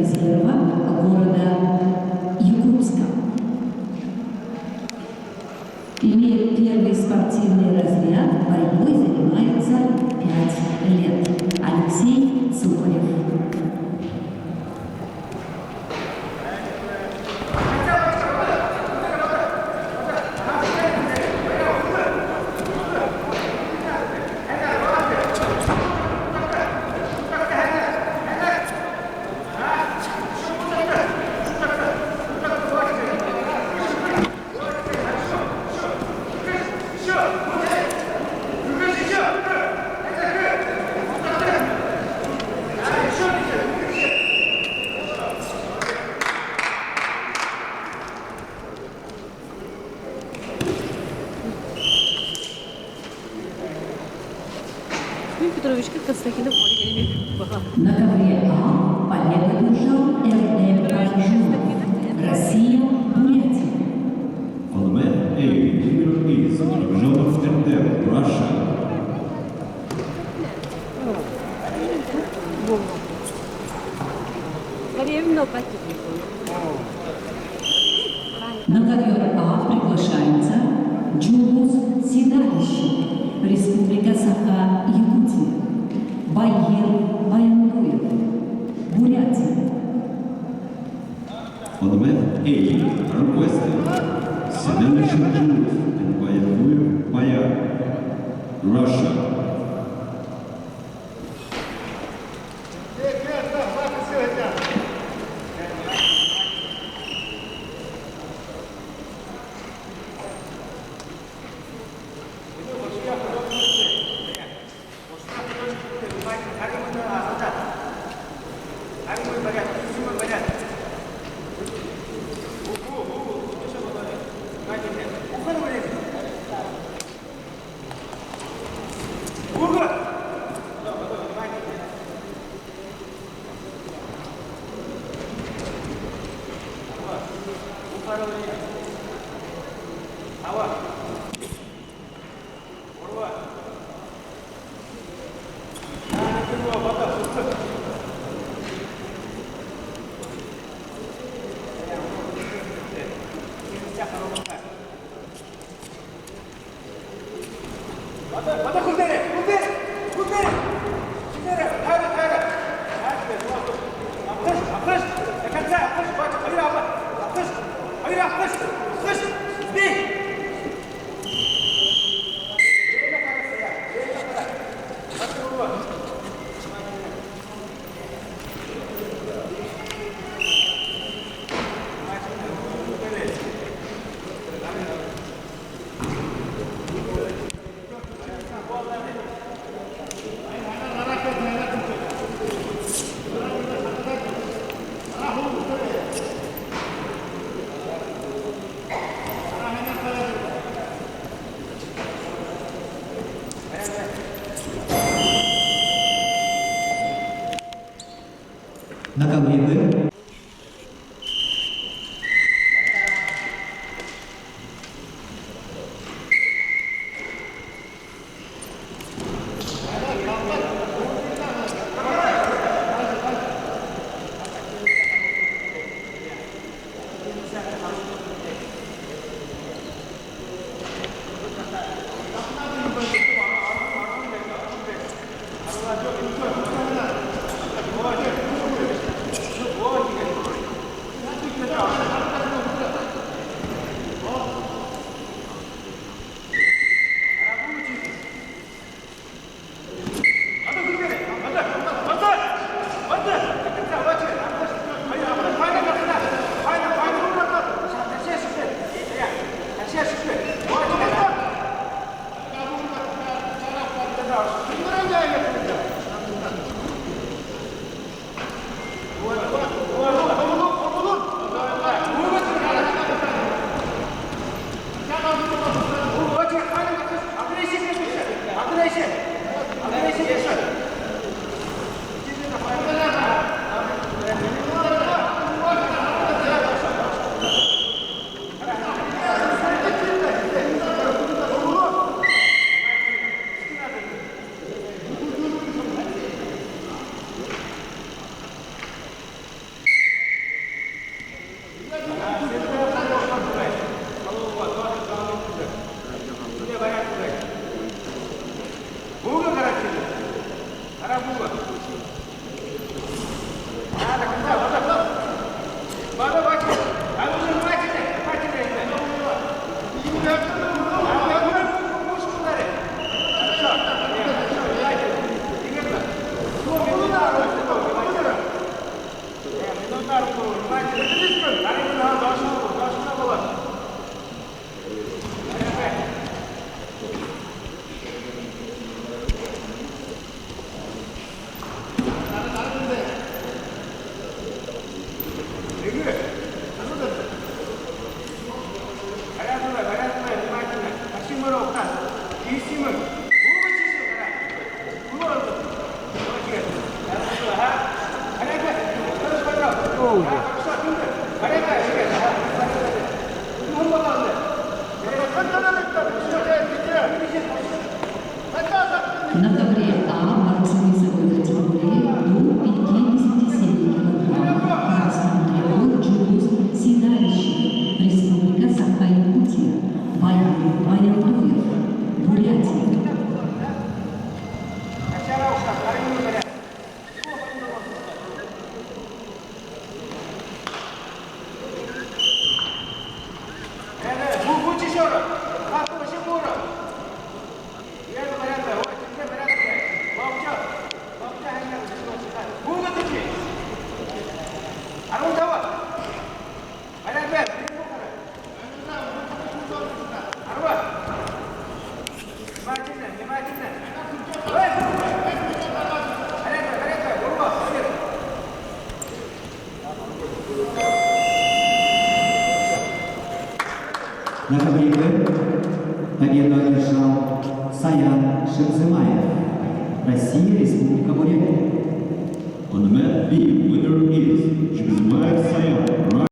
резерва города Якутска. Имеет первый спортивный разряд, борьбой занимается 5 лет. Алексей Цуколев. Петрович, как Константинов На ковре А победу одержал РД Панжу. Россия, Бурятия. On the mat A, Игорь из Жодов РД, Russia. На ковер А приглашается Джулус Седалищев, Республика Саха-Якутия. Байер Баяндуев, Бурятия. On the mat A, requested Седалищев Jules and Баяндуев Баяр, Russia. На ковре Б пошел уже. На ковре А борцы весовой категории до 57 кг. Красный триол Джулус Седалищев, Республика Саха-Якутия. Баяндуев, Бурятия. Будь еще раз. Вообще ура. Я говорю, вот тебе порядок. Молчат. Молчат, я не знаю. Будут идти. А ну давай. Порядок. Арва. Внимательно, внимательно. Порядок, порядок. Урва, вперед. На ковре Б победу одержал Саян Шевзымаев, Россия, Республика Бурятия.